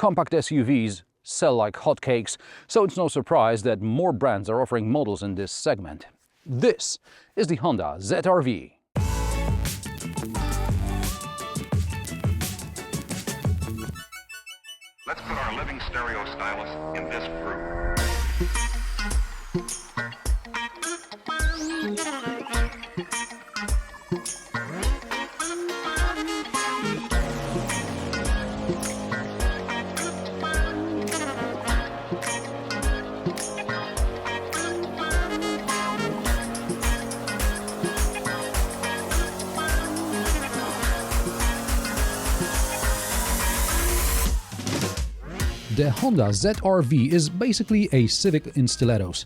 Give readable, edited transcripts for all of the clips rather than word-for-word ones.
Compact SUVs sell like hotcakes, so it's no surprise that more brands are offering models in this segment. This is the Honda ZR-V. Let's put our living stereo stylus in this groove. The Honda ZR-V is basically a Civic in stilettos.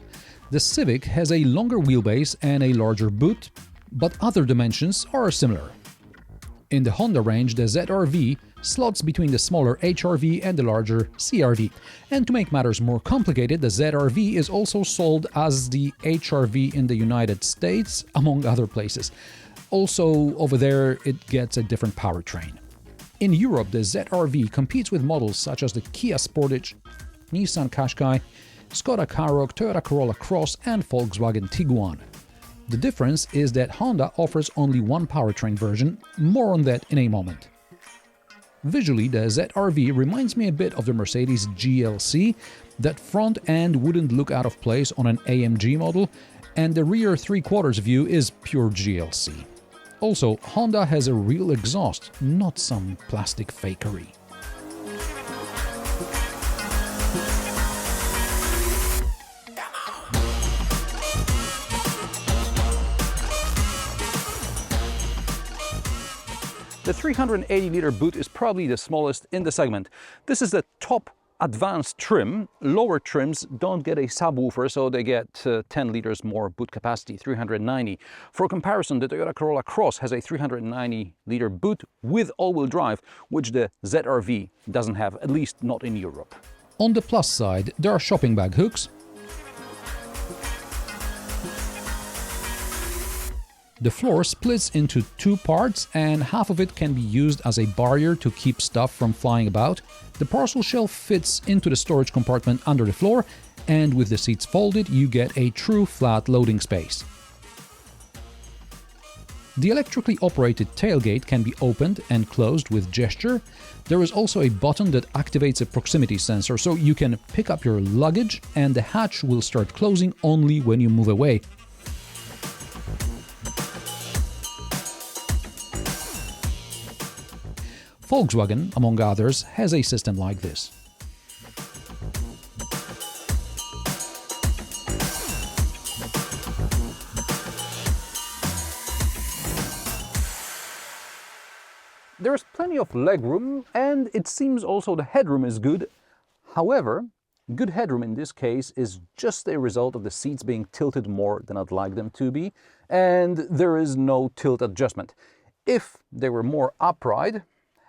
The Civic has a longer wheelbase and a larger boot, but other dimensions are similar. In the Honda range, the ZR-V slots between the smaller HR-V and the larger CR-V. And to make matters more complicated, the ZR-V is also sold as the HR-V in the United States, among other places. Also, over there, it gets a different powertrain. In Europe, the ZR-V competes with models such as the Kia Sportage, Nissan Qashqai, Skoda Karoq, Toyota Corolla Cross and Volkswagen Tiguan. The difference is that Honda offers only one powertrain version, more on that in a moment. Visually, the ZR-V reminds me a bit of the Mercedes GLC. That front end wouldn't look out of place on an AMG model, and the rear three-quarters view is pure GLC. Also, Honda has a real exhaust, not some plastic fakery. The 380-liter boot is probably the smallest in the segment. This is the top advanced trim. Lower trims don't get a subwoofer, so they get 10 liters more boot capacity, 390. For comparison, the Toyota Corolla Cross has a 390-liter boot with all-wheel drive, which the ZR-V doesn't have, at least not in Europe. On the plus side, there are shopping bag hooks. The floor splits into two parts and half of it can be used as a barrier to keep stuff from flying about. The parcel shelf fits into the storage compartment under the floor, and with the seats folded, you get a true flat loading space. The electrically operated tailgate can be opened and closed with gesture. There is also a button that activates a proximity sensor, so you can pick up your luggage and the hatch will start closing only when you move away. Volkswagen, among others, has a system like this. There's plenty of legroom, and it seems also the headroom is good. However, good headroom in this case is just a result of the seats being tilted more than I'd like them to be, and there is no tilt adjustment. If they were more upright,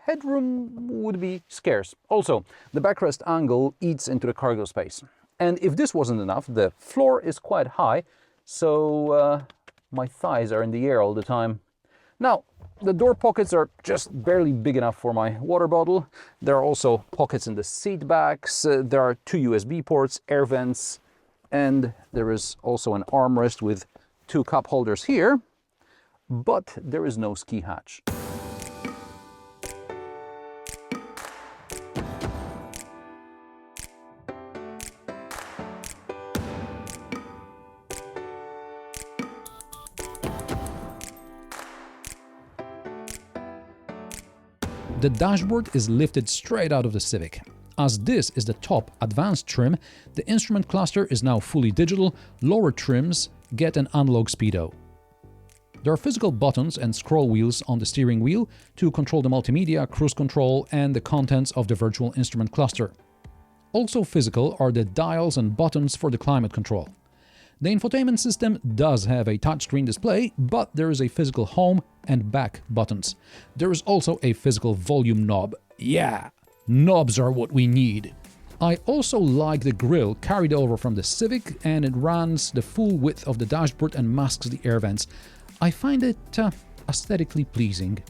headroom would be scarce. Also, the backrest angle eats into the cargo space. And if this wasn't enough, the floor is quite high, so my thighs are in the air all the time. Now, the door pockets are just barely big enough for my water bottle. There are also pockets in the seat backs. There are two USB ports, air vents, and there is also an armrest with two cup holders here, but there is no ski hatch. The dashboard is lifted straight out of the Civic. As this is the top advanced trim, the instrument cluster is now fully digital, lower trims get an analog speedo. There are physical buttons and scroll wheels on the steering wheel to control the multimedia, cruise control and the contents of the virtual instrument cluster. Also physical are the dials and buttons for the climate control. The infotainment system does have a touchscreen display, but there is a physical home and back buttons. There is also a physical volume knob. Yeah, knobs are what we need. I also like the grille carried over from the Civic, and it runs the full width of the dashboard and masks the air vents. I find it aesthetically pleasing.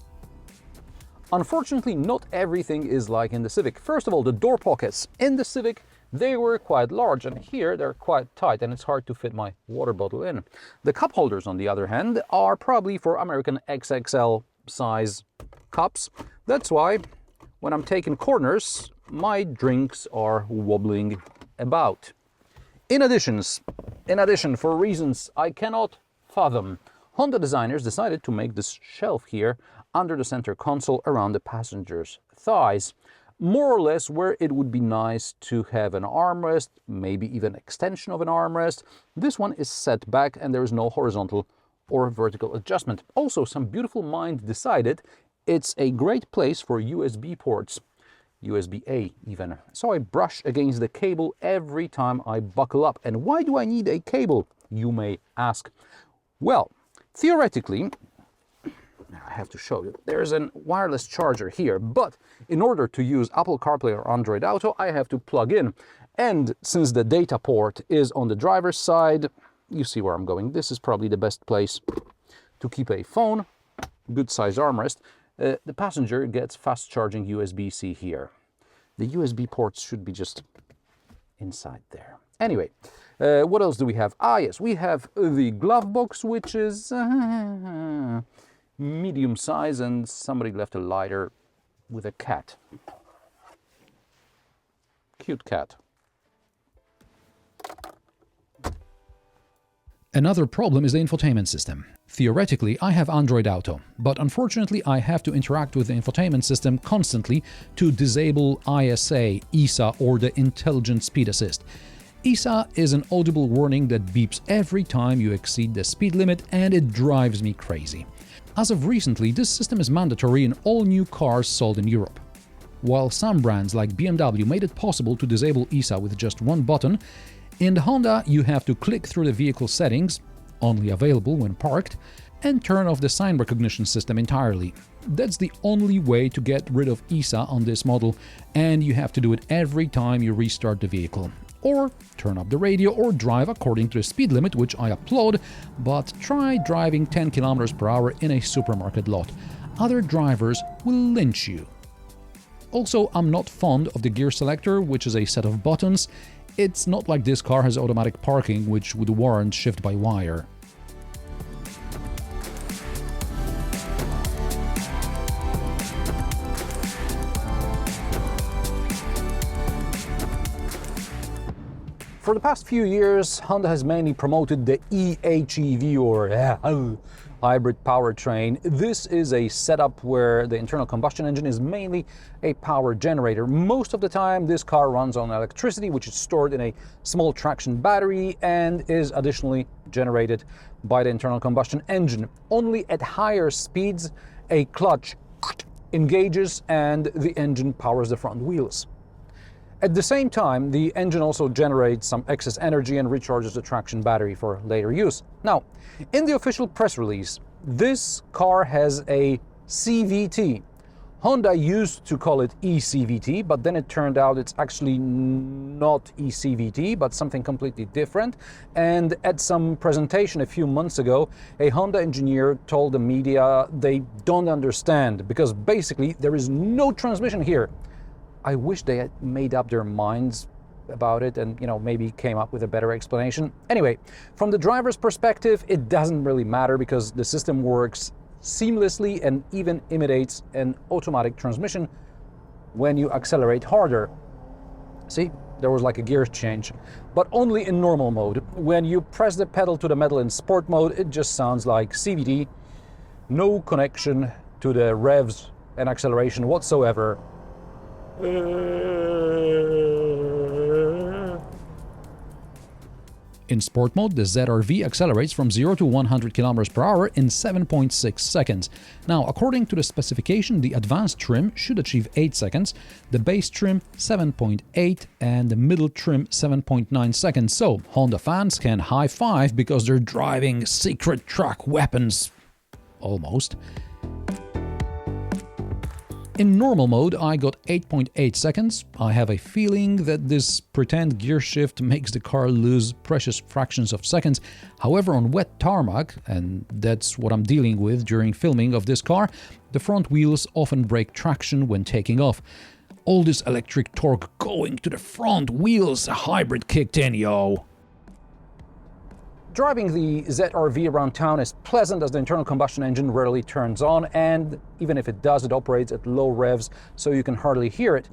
Unfortunately, not everything is like in the Civic. First of all, the door pockets in the Civic, they were quite large, and here they're quite tight and it's hard to fit my water bottle in. The cup holders, on the other hand, are probably for American XXL size cups. That's why when I'm taking corners, my drinks are wobbling about. In addition, for reasons I cannot fathom, Honda designers decided to make this shelf here under the center console around the passenger's thighs, more or less where it would be nice to have an armrest, maybe even extension of an armrest. This one is set back and there is no horizontal or vertical adjustment. Also, some beautiful mind decided it's a great place for USB ports, USB-A even. So I brush against the cable every time I buckle up. And why do I need a cable, you may ask? Well, theoretically, I have to show you, there's a wireless charger here, but in order to use Apple CarPlay or Android Auto, I have to plug in. And since the data port is on the driver's side, you see where I'm going. This is probably the best place to keep a phone, good size armrest. The passenger gets fast charging USB-C here. The USB ports should be just inside there. Anyway, what else do we have? Ah, yes, we have the glove box, which is medium size, and somebody left a lighter with a cat. Cute cat. Another problem is the infotainment system. Theoretically, I have Android Auto, but unfortunately I have to interact with the infotainment system constantly to disable ISA, ISA, or the Intelligent Speed Assist. ISA is an audible warning that beeps every time you exceed the speed limit, and it drives me crazy. As of recently, this system is mandatory in all new cars sold in Europe. While some brands like BMW made it possible to disable ISA with just one button, in the Honda you have to click through the vehicle settings, only available when parked, and turn off the sign recognition system entirely. That's the only way to get rid of ISA on this model, and you have to do it every time you restart the vehicle. Or turn up the radio or drive according to the speed limit, which I applaud, but try driving 10 km per hour in a supermarket lot. Other drivers will lynch you. Also, I'm not fond of the gear selector, which is a set of buttons. It's not like this car has automatic parking, which would warrant shift-by-wire. For the past few years, Honda has mainly promoted the EHEV, or hybrid powertrain. This is a setup where the internal combustion engine is mainly a power generator. Most of the time, this car runs on electricity, which is stored in a small traction battery and is additionally generated by the internal combustion engine. Only at higher speeds, a clutch engages and the engine powers the front wheels. At the same time, the engine also generates some excess energy and recharges the traction battery for later use. Now, in the official press release, this car has a CVT. Honda used to call it eCVT, but then it turned out it's actually not eCVT, but something completely different. And at some presentation a few months ago, a Honda engineer told the media they don't understand, because basically there is no transmission here. I wish they had made up their minds about it and, maybe came up with a better explanation. Anyway, from the driver's perspective, it doesn't really matter because the system works seamlessly and even imitates an automatic transmission when you accelerate harder. See, there was like a gear change, but only in normal mode. When you press the pedal to the metal in sport mode, it just sounds like CVT. No connection to the revs and acceleration whatsoever. In sport mode, the ZR-V accelerates from 0 to 100 km per hour in 7.6 seconds. Now, according to the specification, the advanced trim should achieve 8 seconds, the base trim 7.8, and the middle trim 7.9 seconds. So, Honda fans can high-five because they're driving secret track weapons. Almost. In normal mode, I got 8.8 seconds. I have a feeling that this pretend gear shift makes the car lose precious fractions of seconds. However, on wet tarmac, and that's what I'm dealing with during filming of this car, the front wheels often break traction when taking off. All this electric torque going to the front wheels, a hybrid kicked in, yo! Driving the ZR-V around town is pleasant as the internal combustion engine rarely turns on, and even if it does, it operates at low revs, so you can hardly hear it.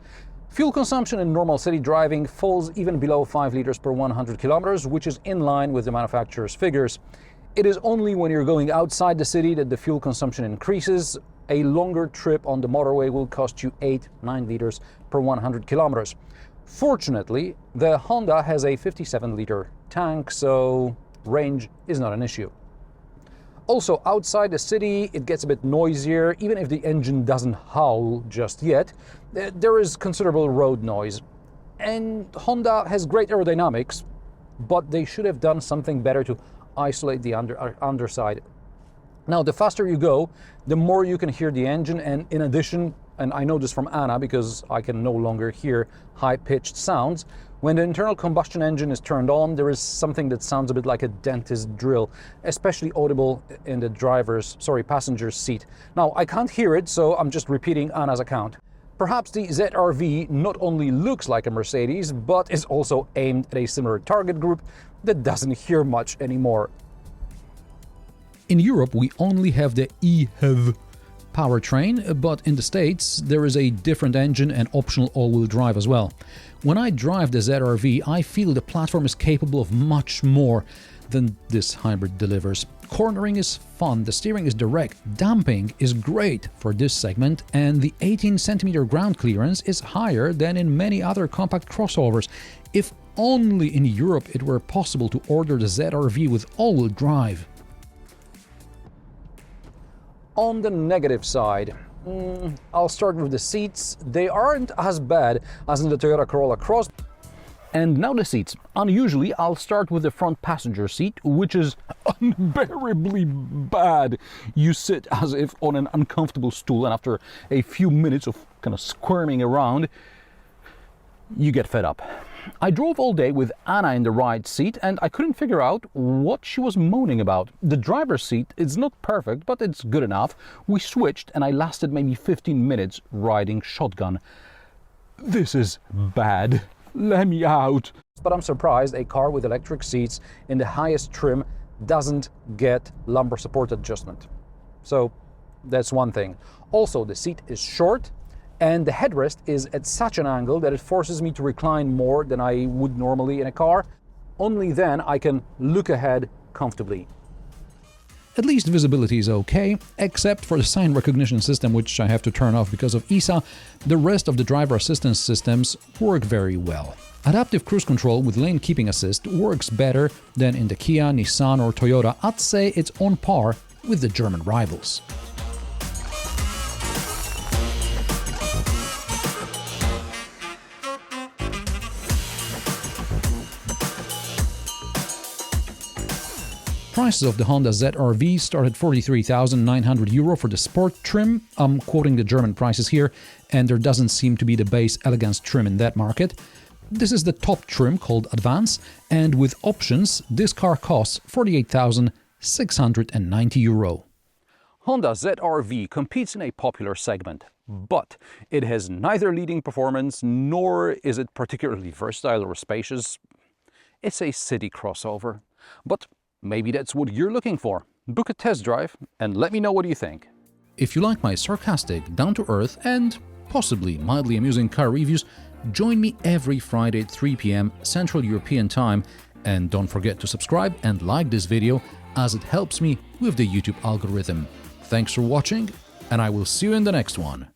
Fuel consumption in normal city driving falls even below 5 liters per 100 kilometers, which is in line with the manufacturer's figures. It is only when you're going outside the city that the fuel consumption increases. A longer trip on the motorway will cost you 8-9 liters per 100 kilometers. Fortunately, the Honda has a 57-liter tank, so range is not an issue. Also, outside the city, it gets a bit noisier. Even if the engine doesn't howl just yet, there is considerable road noise. And Honda has great aerodynamics, but they should have done something better to isolate the underside. Now, the faster you go, the more you can hear the engine, and in addition, and I know this from Anna because I can no longer hear high-pitched sounds, when the internal combustion engine is turned on, there is something that sounds a bit like a dentist drill, especially audible in the passenger's seat. Now, I can't hear it, so I'm just repeating Anna's account. Perhaps the ZR-V not only looks like a Mercedes, but is also aimed at a similar target group that doesn't hear much anymore. In Europe, we only have the ENG powertrain, but in the States there is a different engine and optional all-wheel drive as well. When I drive the ZR-V, I feel the platform is capable of much more than this hybrid delivers. Cornering is fun, the steering is direct, damping is great for this segment, and the 18cm ground clearance is higher than in many other compact crossovers. If only in Europe it were possible to order the ZR-V with all-wheel drive. On the negative side, I'll start with the seats. They aren't as bad as in the Toyota Corolla Cross. And now the seats. Unusually, I'll start with the front passenger seat, which is unbearably bad. You sit as if on an uncomfortable stool, and after a few minutes of kind of squirming around, you get fed up. I drove all day with Anna in the right seat, and I couldn't figure out what she was moaning about. The driver's seat is not perfect, but it's good enough. We switched, and I lasted maybe 15 minutes riding shotgun. This is bad. Let me out. But I'm surprised a car with electric seats in the highest trim doesn't get lumbar support adjustment. So that's one thing. Also, the seat is short, and the headrest is at such an angle that it forces me to recline more than I would normally in a car. Only then I can look ahead comfortably. At least visibility is okay, except for the sign recognition system, which I have to turn off because of ISA. The rest of the driver assistance systems work very well. Adaptive cruise control with lane keeping assist works better than in the Kia, Nissan or Toyota. I'd say it's on par with the German rivals. Prices of the Honda ZR-V start at €43,900 for the Sport trim. I'm quoting the German prices here, and there doesn't seem to be the base elegance trim in that market. This is the top trim called Advance, and with options, this car costs €48,690. Honda ZR-V competes in a popular segment, but it has neither leading performance nor is it particularly versatile or spacious. It's a city crossover, but maybe that's what you're looking for. Book a test drive and let me know what you think. If you like my sarcastic, down-to-earth and possibly mildly amusing car reviews, join me every Friday at 3 p.m. Central European Time, and don't forget to subscribe and like this video as it helps me with the YouTube algorithm. Thanks for watching, and I will see you in the next one.